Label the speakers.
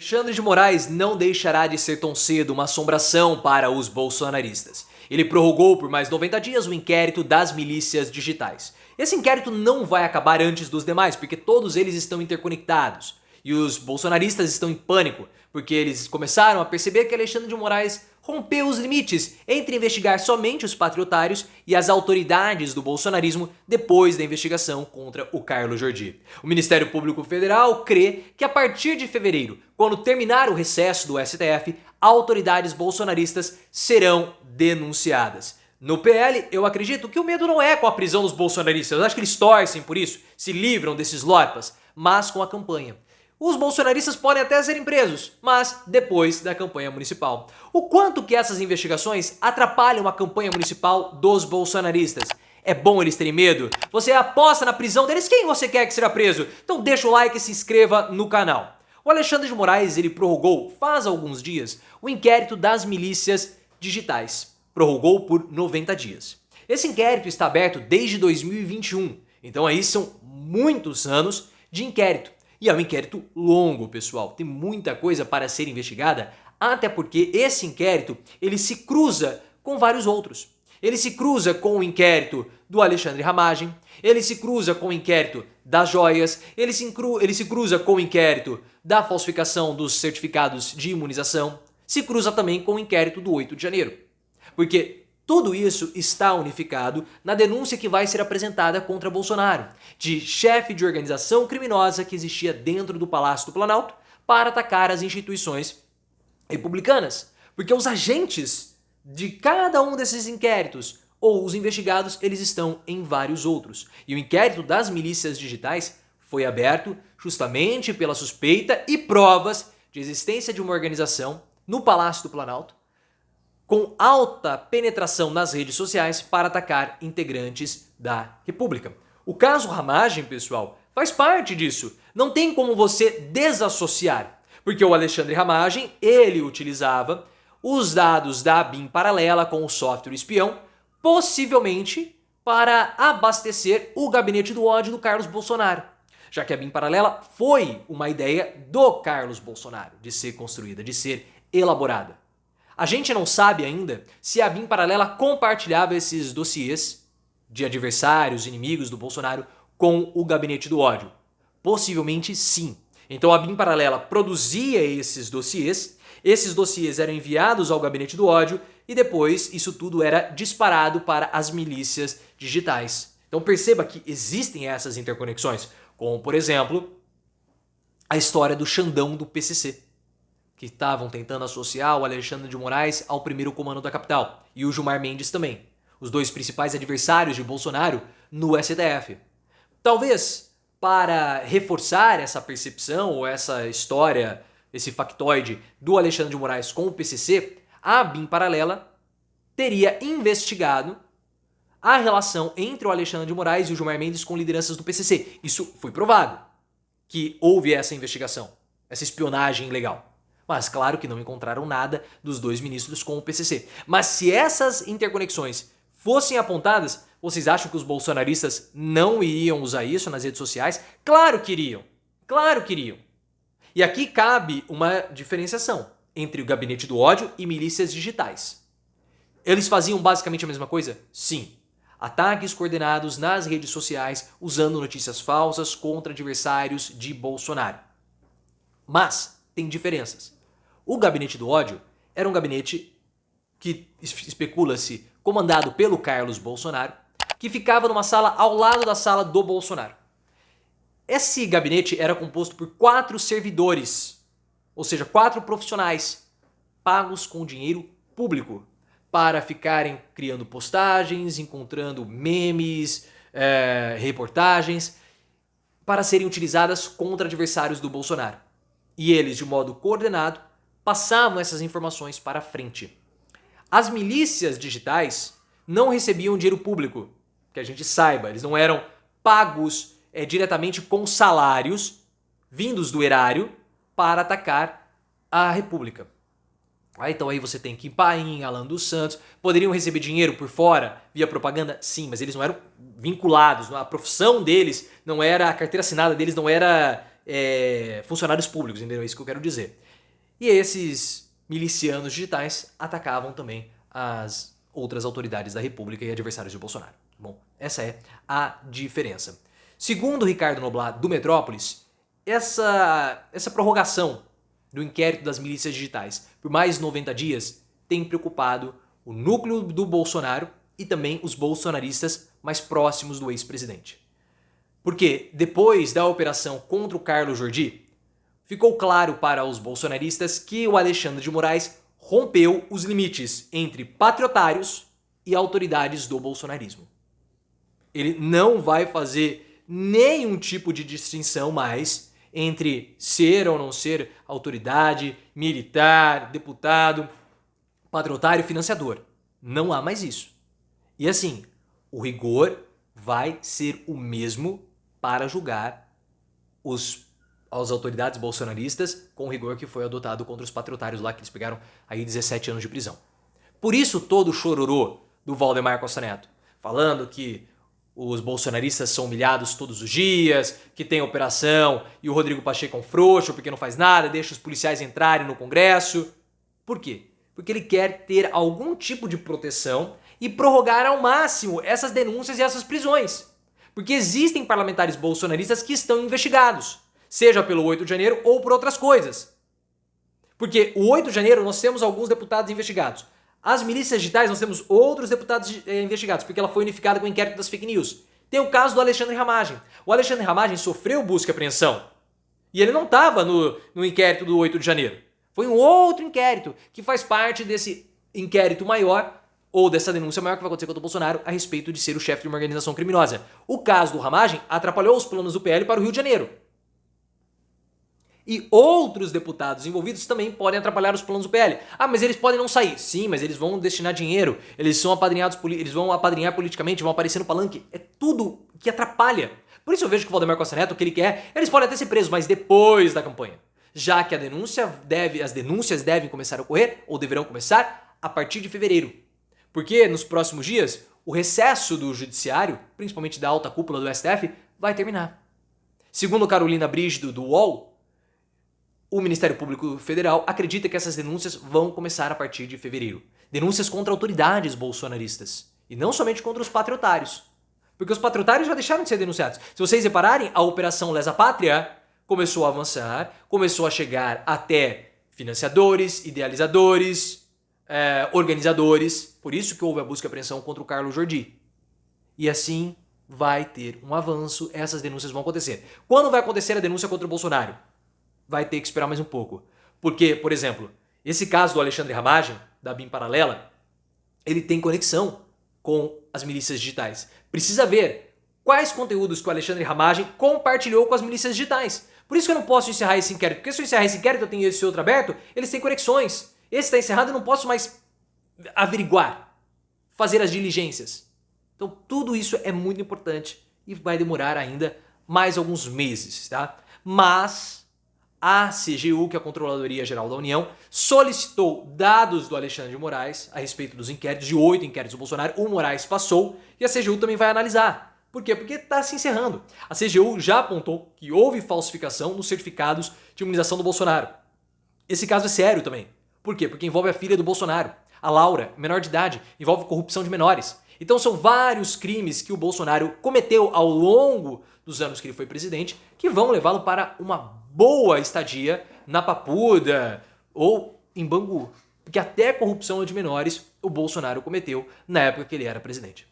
Speaker 1: Alexandre de Moraes não deixará de ser tão cedo uma assombração para os bolsonaristas. Ele prorrogou por mais 90 dias o inquérito das milícias digitais. Esse inquérito não vai acabar antes dos demais, porque todos eles estão interconectados. E os bolsonaristas estão em pânico, porque eles começaram a perceber que Alexandre de Moraes rompeu os limites entre investigar somente os patriotários e as autoridades do bolsonarismo depois da investigação contra o Carlos Jordi. O Ministério Público Federal crê que a partir de fevereiro, quando terminar o recesso do STF, autoridades bolsonaristas serão denunciadas. No PL, eu acredito que o medo não é com a prisão dos bolsonaristas, eu acho que eles torcem por isso, se livram desses lorpas, mas com a campanha. Os bolsonaristas podem até serem presos, mas depois da campanha municipal. O quanto que essas investigações atrapalham a campanha municipal dos bolsonaristas? É bom eles terem medo? Você aposta na prisão deles? Quem você quer que seja preso? Então deixa o like e se inscreva no canal. O Alexandre de Moraes ele prorrogou, faz alguns dias, o inquérito das milícias digitais. Prorrogou por 90 dias. Esse inquérito está aberto desde 2021, então aí são muitos anos de inquérito. E é um inquérito longo, pessoal. Tem muita coisa para ser investigada, até porque esse inquérito ele se cruza com vários outros. Ele se cruza com o inquérito do Alexandre Ramagem, ele se cruza com o inquérito das joias, ele se cruza com o inquérito da falsificação dos certificados de imunização, se cruza também com o inquérito do 8 de janeiro. Porque tudo isso está unificado na denúncia que vai ser apresentada contra Bolsonaro, de chefe de organização criminosa que existia dentro do Palácio do Planalto para atacar as instituições republicanas. Porque os agentes de cada um desses inquéritos, ou os investigados, eles estão em vários outros. E o inquérito das milícias digitais foi aberto justamente pela suspeita e provas de existência de uma organização no Palácio do Planalto com alta penetração nas redes sociais para atacar integrantes da República. O caso Ramagem, pessoal, faz parte disso. Não tem como você desassociar, porque o Alexandre Ramagem, ele utilizava os dados da BIM paralela com o software espião, possivelmente para abastecer o gabinete do ódio do Carlos Bolsonaro, já que a BIM paralela foi uma ideia do Carlos Bolsonaro de ser construída, de ser elaborada. A gente não sabe ainda se a BIM paralela compartilhava esses dossiês de adversários, inimigos do Bolsonaro com o gabinete do ódio. Possivelmente sim. Então a BIM paralela produzia esses dossiês eram enviados ao gabinete do ódio e depois isso tudo era disparado para as milícias digitais. Então perceba que existem essas interconexões, como por exemplo a história do Xandão do PCC. Que estavam tentando associar o Alexandre de Moraes ao primeiro comando da capital, e o Gilmar Mendes também, os dois principais adversários de Bolsonaro no STF. Talvez para reforçar essa percepção ou essa história, esse factoide do Alexandre de Moraes com o PCC, a BIM paralela teria investigado a relação entre o Alexandre de Moraes e o Gilmar Mendes com lideranças do PCC. Isso foi provado, que houve essa investigação, essa espionagem ilegal. Mas claro que não encontraram nada dos dois ministros com o PCC. Mas se essas interconexões fossem apontadas, vocês acham que os bolsonaristas não iriam usar isso nas redes sociais? Claro que iriam. Claro que iriam. E aqui cabe uma diferenciação entre o gabinete do ódio e milícias digitais. Eles faziam basicamente a mesma coisa? Sim. Ataques coordenados nas redes sociais usando notícias falsas contra adversários de Bolsonaro. Mas tem diferenças. O gabinete do ódio era um gabinete que especula-se comandado pelo Carlos Bolsonaro, que ficava numa sala ao lado da sala do Bolsonaro. Esse gabinete era composto por 4 servidores, ou seja, 4 profissionais pagos com dinheiro público para ficarem criando postagens, encontrando memes, reportagens, para serem utilizadas contra adversários do Bolsonaro. E eles, de modo coordenado, passavam essas informações para frente. As milícias digitais não recebiam dinheiro público, que a gente saiba, eles não eram pagos diretamente com salários vindos do erário para atacar a República. Então aí você tem Kim Paim, Alan dos Santos, poderiam receber dinheiro por fora via propaganda? Sim, mas eles não eram vinculados, a profissão deles não era, a carteira assinada deles não era funcionários públicos, entendeu? É isso que eu quero dizer. E esses milicianos digitais atacavam também as outras autoridades da República e adversários de Bolsonaro. Bom, essa é a diferença. Segundo Ricardo Noblat, do Metrópolis, essa prorrogação do inquérito das milícias digitais por mais 90 dias tem preocupado o núcleo do Bolsonaro e também os bolsonaristas mais próximos do ex-presidente. Porque depois da operação contra o Carlos Jordi, ficou claro para os bolsonaristas que o Alexandre de Moraes rompeu os limites entre patriotários e autoridades do bolsonarismo. Ele não vai fazer nenhum tipo de distinção mais entre ser ou não ser autoridade, militar, deputado, patriotário, financiador. Não há mais isso. E assim, o rigor vai ser o mesmo para julgar as autoridades bolsonaristas com o rigor que foi adotado contra os patriotários lá, que eles pegaram aí 17 anos de prisão. Por isso todo o chororô do Valdemar Costa Neto, falando que os bolsonaristas são humilhados todos os dias, que tem operação e o Rodrigo Pacheco é um frouxo porque não faz nada, deixa os policiais entrarem no Congresso. Por quê? Porque ele quer ter algum tipo de proteção e prorrogar ao máximo essas denúncias e essas prisões. Porque existem parlamentares bolsonaristas que estão investigados, seja pelo 8 de janeiro ou por outras coisas. Porque o 8 de janeiro nós temos alguns deputados investigados. As milícias digitais nós temos outros deputados investigados, porque ela foi unificada com o inquérito das fake news. Tem o caso do Alexandre Ramagem. O Alexandre Ramagem sofreu busca e apreensão. E ele não estava no inquérito do 8 de janeiro. Foi um outro inquérito que faz parte desse inquérito maior ou dessa denúncia maior que vai acontecer contra o Bolsonaro a respeito de ser o chefe de uma organização criminosa. O caso do Ramagem atrapalhou os planos do PL para o Rio de Janeiro. E outros deputados envolvidos também podem atrapalhar os planos do PL. Ah, mas eles podem não sair. Sim, mas eles vão destinar dinheiro, eles vão apadrinhar politicamente, vão aparecer no palanque. É tudo que atrapalha. Por isso eu vejo que o Valdemar Costa Neto, o que ele quer, eles podem até ser presos, mas depois da campanha. Já que as denúncias devem começar a ocorrer, ou deverão começar, a partir de fevereiro. Porque nos próximos dias, o recesso do judiciário, principalmente da alta cúpula do STF, vai terminar. Segundo Carolina Brígido, do UOL, o Ministério Público Federal acredita que essas denúncias vão começar a partir de fevereiro. Denúncias contra autoridades bolsonaristas. E não somente contra os patriotários. Porque os patriotários já deixaram de ser denunciados. Se vocês repararem, a Operação Lesa Pátria começou a avançar, começou a chegar até financiadores, idealizadores, organizadores. Por isso que houve a busca e apreensão contra o Carlos Jordi. E assim vai ter um avanço, essas denúncias vão acontecer. Quando vai acontecer a denúncia contra o Bolsonaro? Vai ter que esperar mais um pouco. Porque, por exemplo, esse caso do Alexandre Ramagem, da BIM Paralela, ele tem conexão com as milícias digitais. Precisa ver quais conteúdos que o Alexandre Ramagem compartilhou com as milícias digitais. Por isso que eu não posso encerrar esse inquérito. Porque se eu encerrar esse inquérito, eu tenho esse outro aberto, eles têm conexões. Esse está encerrado, eu não posso mais averiguar, fazer as diligências. Então tudo isso é muito importante e vai demorar ainda mais alguns meses, tá? Mas a CGU, que é a Controladoria Geral da União, solicitou dados do Alexandre de Moraes a respeito dos inquéritos, de 8 inquéritos do Bolsonaro. O Moraes passou e a CGU também vai analisar. Por quê? Porque está se encerrando. A CGU já apontou que houve falsificação nos certificados de imunização do Bolsonaro. Esse caso é sério também. Por quê? Porque envolve a filha do Bolsonaro, a Laura, menor de idade, envolve corrupção de menores. Então são vários crimes que o Bolsonaro cometeu ao longo dos anos que ele foi presidente que vão levá-lo para uma boa estadia na Papuda ou em Bangu. Porque até corrupção de menores o Bolsonaro cometeu na época que ele era presidente.